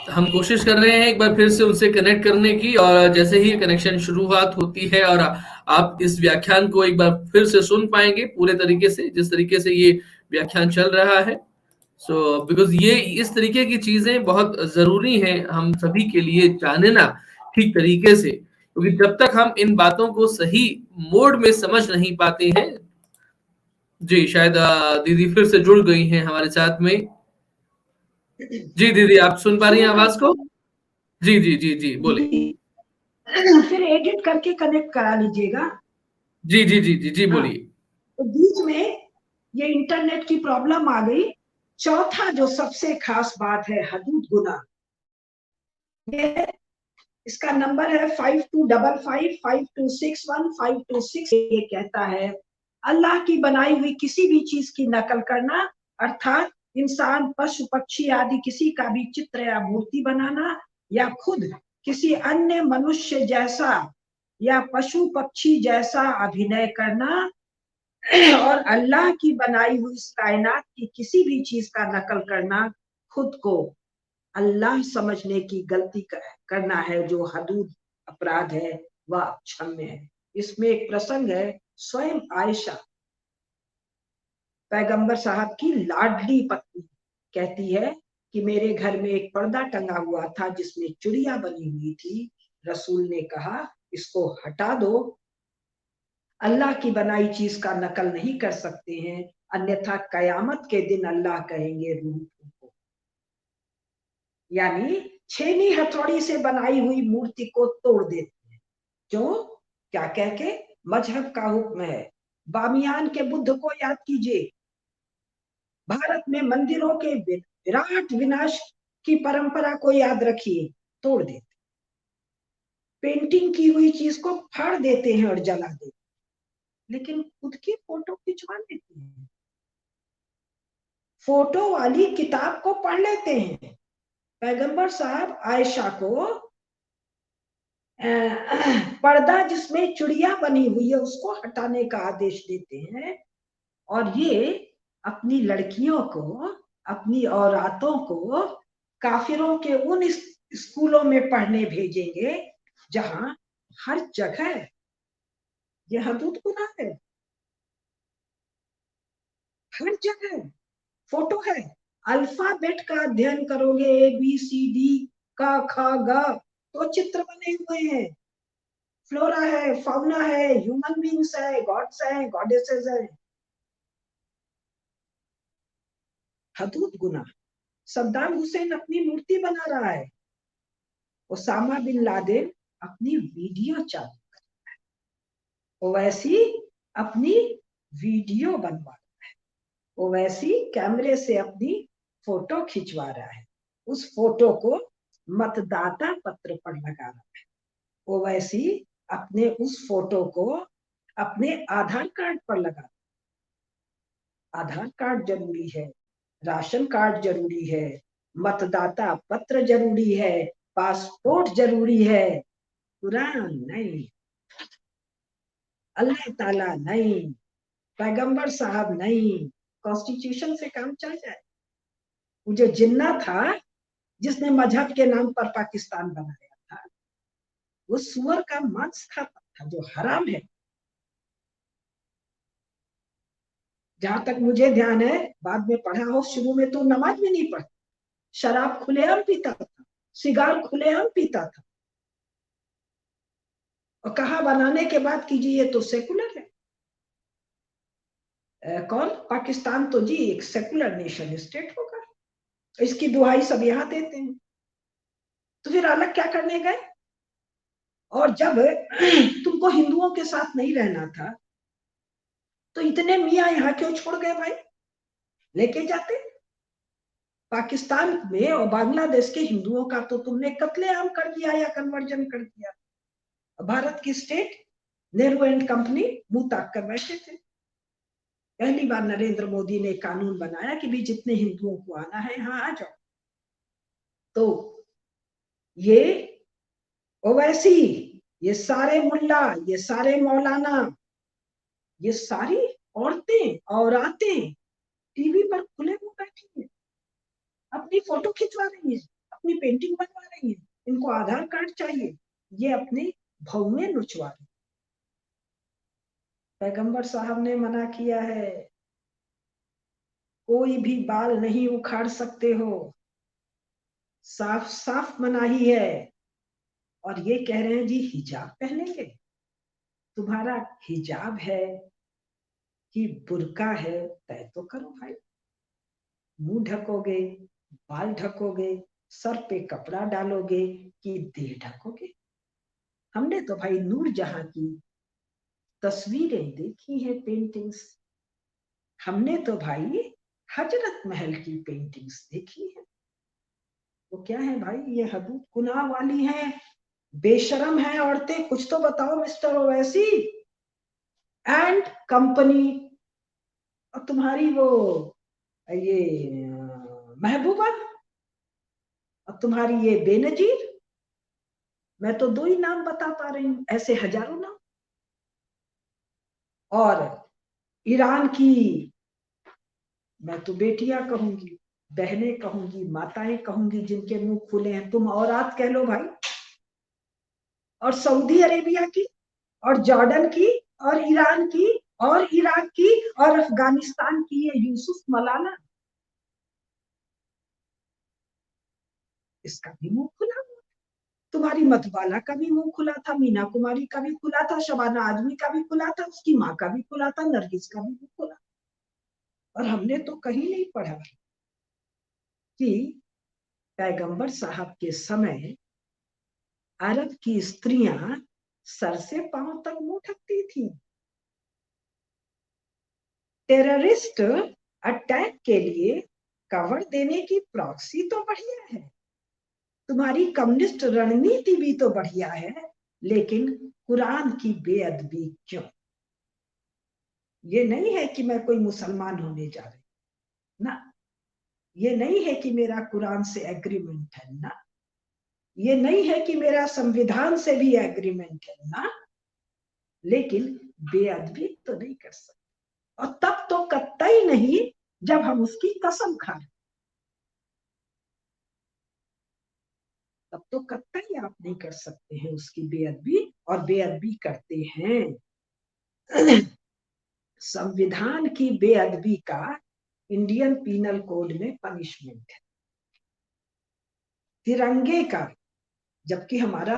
हम कोशिश कर रहे हैं एक बार फिर से उनसे कनेक्ट करने की और जैसे ही कनेक्शन शुरुआत होती है और आप इस व्याख्यान को एक बार फिर से सुन पाएंगे पूरे तरीके से जिस तरीके से ये व्याख्यान चल रहा है। सो बिकॉज ये इस तरीके की चीजें बहुत जरूरी हैं हम सभी के लिए जानना ठीक तरीके से, क्योंकि जब तक हम इन बातों को सही मोड में समझ नहीं पाते हैं। जी शायद दीदी फिर से जुड़ गई हैं हमारे साथ में। जी दीदी आप सुन पा रही हैं आवाज को? जी जी जी जी बोले। फिर एडिट करके कनेक्ट करा लीजिएगा। जी जी जी जी जी हाँ, बोलिए। तो बीच में ये इंटरनेट की प्रॉब्लम आ गई। चौथा जो सबसे खास बात है हदूद गुना, ये इसका नंबर है 525552615266। ये कहता है अल्लाह की बनाई हुई किसी भी चीज की नकल करना, अर्थात इंसान पशु पक्षी आदि किसी का भी चित्र या मूर्ति बनाना या खुद किसी अन्य मनुष्य जैसा या पशु पक्षी जैसा अभिनय करना और अल्लाह की बनाई हुई इस कायनात की किसी भी चीज का नकल करना खुद को अल्लाह समझने की गलती करना है, जो हदूद अपराध है वह क्षम्य है। इसमें एक प्रसंग है, स्वयं आयशा पैगंबर साहब की लाडली पत्नी कहती है कि मेरे घर में एक पर्दा टंगा हुआ था जिसमें चुड़िया बनी हुई थी। रसूल ने कहा इसको हटा दो, अल्लाह की बनाई चीज का नकल नहीं कर सकते हैं, अन्यथा कयामत के दिन अल्लाह कहेंगे रूह फूको। यानी छेनी हथौड़ी से बनाई हुई मूर्ति को तोड़ देते हैं। क्यों? क्या कह के? मजहब का हुक्म है। बामियान के बुद्ध को याद कीजिए, भारत में मंदिरों के विराट विनाश की परंपरा को याद रखिए, तोड़ देते। पेंटिंग की हुई चीज को फाड़ देते हैं और जला देते, लेकिन खुद की फोटो खिंचवा लेते हैं, फोटो वाली किताब को पढ़ लेते हैं। पैगंबर साहब आयशा को पर्दा जिसमें चुड़िया बनी हुई है उसको हटाने का आदेश देते हैं, और ये अपनी लड़कियों को, अपनी औरतों को काफिरों के उन स्कूलों में पढ़ने भेजेंगे जहां हर जगह ये हदूद गुनाह है। हर जगह फोटो है। अल्फाबेट का अध्ययन करोगे, ABCD का ख ग, तो चित्र बने हुए हैं। फ्लोरा है, फाउना है, ह्यूमन बींग्स है, गॉड्स है, गॉडेसेस है। हदूद गुनाह। सद्दाम हुसैन अपनी मूर्ति बना रहा है, ओसामा बिन लादेन अपनी वीडियो चालू, ओवैसी अपनी वीडियो बनवा रहा है, ओवैसी कैमरे से अपनी फोटो खिंचवा रहा है, उस फोटो को मतदाता पत्र पर लगा रहा है। ओवैसी अपने उस फोटो को अपने आधार कार्ड पर लगा। आधार कार्ड जरूरी है, राशन कार्ड जरूरी है, मतदाता पत्र जरूरी है, पासपोर्ट जरूरी है, कुरान नहीं, अल्लाह ताला नहीं, पैगंबर साहब नहीं। कॉन्स्टिट्यूशन से काम चल जाए। वो जो जिन्ना था जिसने मजहब के नाम पर पाकिस्तान बनाया था, वो सुअर का मांस खाता। था, जो हराम है। जहां तक मुझे ध्यान है, बाद में पढ़ा हो, शुरू में तो नमाज भी नहीं पढ़ता, शराब खुलेआम पीता था, सिगार खुलेआम पीता था, और कहा बनाने के बाद कीजिए ये तो सेकुलर है। कौन? पाकिस्तान तो जी एक सेकुलर नेशन स्टेट होगा, इसकी दुहाई सब यहां देते हैं। तो फिर अलग क्या करने गए? और जब तुमको हिंदुओं के साथ नहीं रहना था तो इतने मियाँ यहाँ क्यों छोड़ गए भाई? लेके जाते। पाकिस्तान में और बांग्लादेश के हिंदुओं का तो तुमने कत्लेआम कर दिया या कन्वर्जन कर दिया। भारत की स्टेट, नेहरू एंड कंपनी मुंह ताक कर बैठे थे। पहली बार नरेंद्र मोदी ने कानून बनाया कि भी जितने हिंदुओं को आना है यहाँ आ जाओ। तो ये ओवैसी, ये सारे मुल्ला, ये सारे मौलाना, ये सारी औरतें और औरतें टीवी पर खुले मुंह बैठी हैं, अपनी फोटो खिंचवा रही है, अपनी पेंटिंग बनवा रही है, इनको आधार कार्ड चाहिए, ये अपनी भौएं नुचवा रही। पैगंबर साहब ने मना किया है, कोई भी बाल नहीं उखाड़ सकते हो, साफ साफ मनाही है। और ये कह रहे हैं जी हिजाब पहनेंगे। तुम्हारा हिजाब है कि बुर्का है तय तो करो भाई। मुंह ढकोगे, बाल ढकोगे, सर पे कपड़ा डालोगे कि देह ढकोगे? हमने तो भाई नूर जहां की तस्वीरें देखी है, पेंटिंग्स। हमने तो भाई हजरत महल की पेंटिंग्स देखी है। तो क्या है भाई, ये हदूद गुनाह वाली है, बेशरम है औरतें। कुछ तो बताओ मिस्टर ओवैसी एंड कंपनी। और तुम्हारी वो ये महबूबा, और तुम्हारी ये बेनजीर, मैं तो दो ही नाम बता पा रही हूँ, ऐसे हजारों नाम। और ईरान की मैं तो बेटियां कहूंगी, बहनें कहूंगी, माताएं कहूंगी, जिनके मुंह खुले हैं, तुम औरत कह लो भाई। और सऊदी अरेबिया की, और जॉर्डन की, और ईरान की, और इराक की, और अफगानिस्तान की ये यूसुफ मलाना, इसका भी मुंह खुला। तुम्हारी मतवाला का भी मुंह खुला था, मीना कुमारी का भी खुला था, शबाना आजमी का भी खुला था, उसकी माँ का भी खुला था, नरगिस का भी खुला। और हमने तो कहीं नहीं पढ़ा कि पैगंबर साहब के समय अरब की स्त्रियां सर से पांव तक मुंह ढकती थी। टेररिस्ट अटैक के लिए कवर देने की प्रॉक्सी तो बढ़िया है, तुम्हारी कम्युनिस्ट रणनीति भी तो बढ़िया है, लेकिन कुरान की बेअदबी क्यों? ये नहीं है कि मैं कोई मुसलमान होने जा रही ना, ये नहीं है कि मेरा कुरान से एग्रीमेंट है ना, ये नहीं है कि मेरा संविधान से भी एग्रीमेंट है ना, लेकिन बेअदबी तो नहीं कर सकते। और तब तो कतई नहीं जब हम उसकी कसम खा रहे, तब तो कतई आप नहीं कर सकते हैं उसकी बेअदबी। और बेअदबी करते हैं। संविधान की बेअदबी का इंडियन पीनल कोड में पनिशमेंट है, तिरंगे का। जबकि हमारा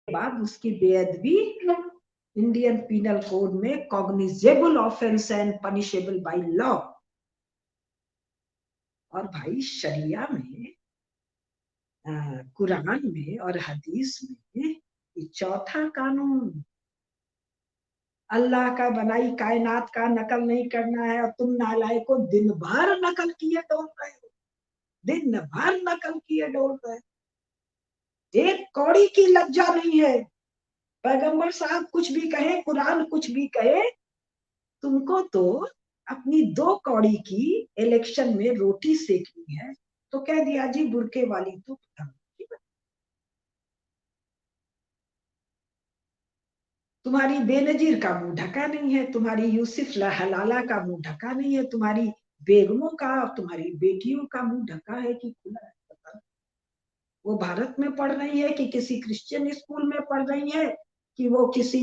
बाद उसकी बेअदबी इंडियन पीनल कोड में cognizable offence and punishable by law. और भाई शरिया में, कुरान में और हदीस में ये चौथा कानून, अल्लाह का बनाई कायनात का नकल नहीं करना है। और तुम नालायकों दिन भर नकल किए डोल रहे हो, दिन भर नकल किए डोल रहे हो, एक कौड़ी की लज्जा नहीं है। पैगंबर साहब कुछ भी कहे, कुरान कुछ भी कहे, तुमको तो अपनी दो कौड़ी की इलेक्शन में रोटी सेकनी है, तो कह दिया जी बुरके वाली तो प्रधानमंत्री। तुम्हारी बेनजीर का मुंह ढका नहीं है, तुम्हारी यूसुफ हलाला का मुंह ढका नहीं है, तुम्हारी बेगमों का और तुम्हारी बेटियों का मुंह ढका है कि खुला है, पता। वो भारत में पढ़ रही है कि किसी क्रिश्चियन स्कूल में पढ़ रही है कि वो किसी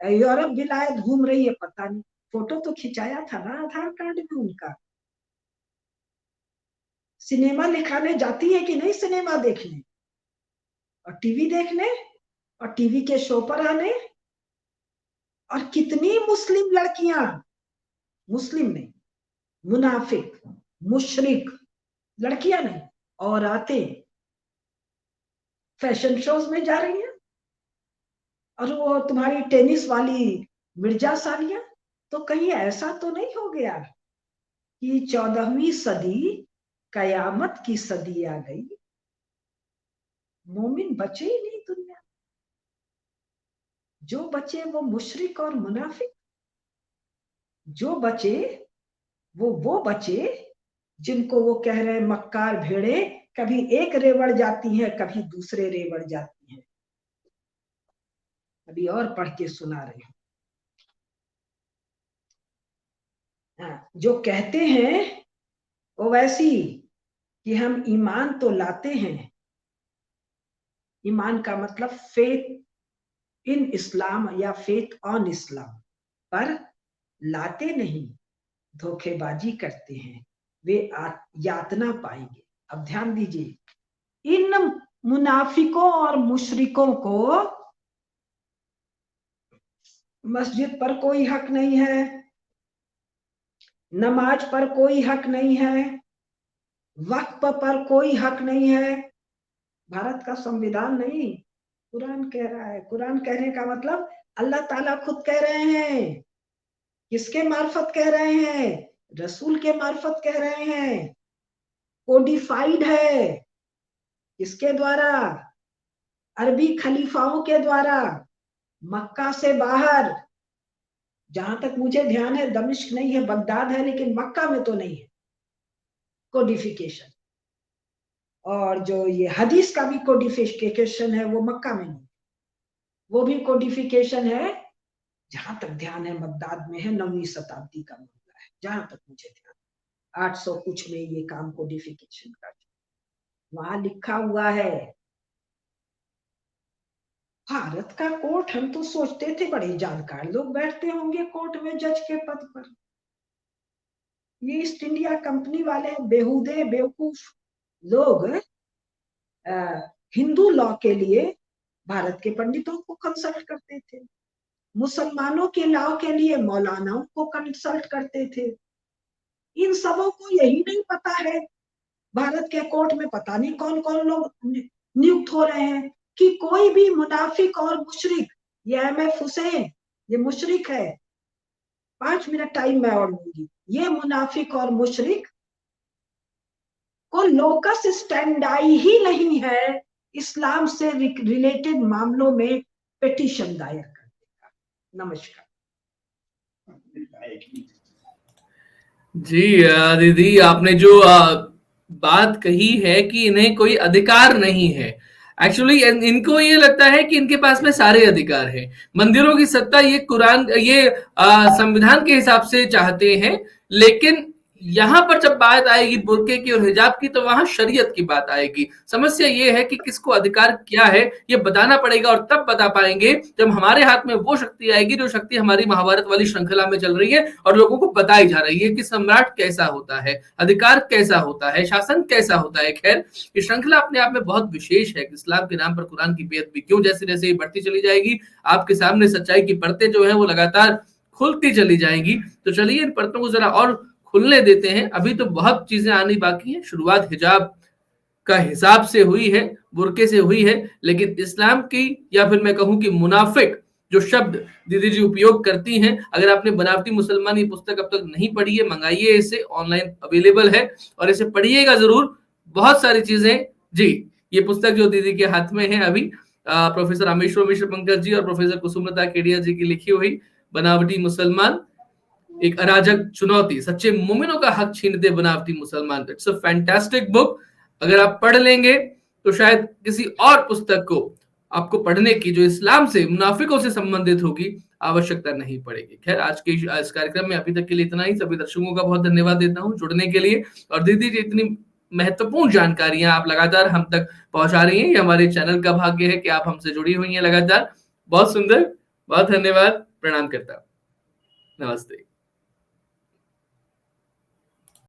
यूरोप विलायत घूम रही है, पता नहीं। फोटो तो खिंचाया था ना आधार कार्ड में उनका। सिनेमा दिखाने जाती है कि नहीं सिनेमा देखने और टीवी देखने और टीवी के शो पर आने। और कितनी मुस्लिम लड़कियां, मुस्लिम नहीं, मुनाफिक, मुशरिक लड़कियां नहीं, और आते फैशन शोज में जा रही हैं। और वो तुम्हारी टेनिस वाली मिर्जा सालिया, तो कहीं ऐसा तो नहीं हो गया कि 14वीं सदी कयामत की सदी आ गई, मोमिन बचे ही नहीं दुनिया। जो बचे वो मुशरिक और मुनाफिक, जो बचे वो बचे जिनको वो कह रहे हैं मक्कार भेड़े, कभी एक रेवड़ जाती है कभी दूसरे रेवड़ जाती है। अभी और पढ़ के सुना रहे हैं। जो कहते हैं वो वैसी कि हम ईमान तो लाते हैं, ईमान का मतलब फेथ इन इस्लाम या फेथ ऑन इस्लाम, पर लाते नहीं, धोखेबाजी करते हैं, वे यातना पाएंगे। अब ध्यान दीजिए, इन मुनाफिकों और मुशरिकों को मस्जिद पर कोई हक नहीं है, नमाज पर कोई हक नहीं है, वक्फ पर कोई हक नहीं है। भारत का संविधान नहीं, कुरान कह रहा है। कुरान कहने का मतलब अल्लाह ताला खुद कह रहे हैं। किसके मार्फत कह रहे हैं? रसूल के मार्फत कह रहे हैं। कोडिफाइड है किसके द्वारा? अरबी खलीफाओं के द्वारा। मक्का से बाहर, जहां तक मुझे ध्यान है दमिश्क नहीं है, बगदाद है, लेकिन मक्का में तो नहीं है कोडिफिकेशन। और जो ये हदीस का भी कोडिफिकेशन है वो मक्का में नहीं, वो भी कोडिफिकेशन है जहां तक ध्यान है बगदाद में है, 9वीं शताब्दी का मामला है जहां तक मुझे ध्यान। 800 कुछ में ये काम कोडिफिकेशन का वहां लिखा हुआ है। भारत का कोर्ट, हम तो सोचते थे बड़े जानकार लोग बैठते होंगे कोर्ट में जज के पद पर। ये ईस्ट इंडिया कंपनी वाले बेहुदे बेवकूफ लोग हिंदू लॉ के लिए भारत के पंडितों को कंसल्ट करते थे, मुसलमानों के लॉ के लिए मौलानाओं को कंसल्ट करते थे। इन सबों को यही नहीं पता है भारत के कोर्ट में पता नहीं कौन कौन लोग नियुक्त हो रहे हैं कि कोई भी मुनाफिक और मुशरिक, ये एमएफ हुसैन ये मुशरिक है। 5 मिनट टाइम मैं और लूंगी। ये मुनाफिक और मुशरिक को लोकस स्टैंडाई ही नहीं है इस्लाम से रिलेटेड मामलों में पिटीशन दायर करने का। नमस्कार जी दीदी, आपने जो बात कही है कि इन्हें कोई अधिकार नहीं है, एक्चुअली इनको ये लगता है कि इनके पास में सारे अधिकार हैं। मंदिरों की सत्ता ये कुरान, ये संविधान के हिसाब से चाहते हैं, लेकिन यहां पर जब बात आएगी बुर्के की और हिजाब की तो वहां शरीयत की बात आएगी। समस्या ये है कि किसको अधिकार क्या है ये बताना पड़ेगा, और तब बता पाएंगे जब हमारे हाथ में वो शक्ति आएगी जो शक्ति हमारी महाभारत वाली श्रृंखला में चल रही है और लोगों को बताई जा रही है कि सम्राट कैसा होता है, अधिकार कैसा होता है, शासन कैसा होता है। खैर, ये श्रृंखला अपने आप में बहुत विशेष है। इस्लाम के नाम पर कुरान की बेअदबी क्यों? जैसे जैसे ये बढ़ती चली जाएगी आपके सामने सच्चाई की परतें जो है वो लगातार खुलती चली जाएंगी। तो चलिए इन परतों को जरा और खुलने देते हैं। अभी तो बहुत चीजें आनी बाकी हैं। शुरुआत हिजाब का हिसाब से हुई है, बुर्के से हुई है, लेकिन इस्लाम की, या फिर मैं कहूं कि मुनाफिक जो शब्द दीदी जी उपयोग करती हैं, अगर आपने बनावटी मुसलमान ये पुस्तक अब तक नहीं पढ़ी है, मंगाइए, इसे ऑनलाइन अवेलेबल है और इसे पढ़िएगा जरूर। बहुत सारी चीजें जी, ये पुस्तक जो दीदी के हाथ में है अभी, प्रोफेसर रामेश्वर मिश्र पंकज जी और प्रोफेसर कुसुमलता केडिया जी की लिखी हुई बनावटी मुसलमान, एक अराजक चुनौती, सच्चे मोमिनों का हक छीनते बनावटी मुसलमान। It's a fantastic book. अगर आप पढ़ लेंगे तो शायद किसी और पुस्तक को आपको पढ़ने की जो इस्लाम से, मुनाफिकों से संबंधित होगी, आवश्यकता नहीं पड़ेगी। खैर, आज के इस कार्यक्रम में अभी तक के लिए इतना ही। सभी दर्शकों का बहुत धन्यवाद देता हूँ जुड़ने के लिए, और दीदी जी इतनी महत्वपूर्ण जानकारियां आप लगातार हम तक पहुंचा रही हैं। ये हमारे चैनल का भाग्य है कि आप हमसे जुड़ी हुई हैं लगातार। बहुत सुंदर, बहुत धन्यवाद, प्रणाम करता हूं। नमस्ते।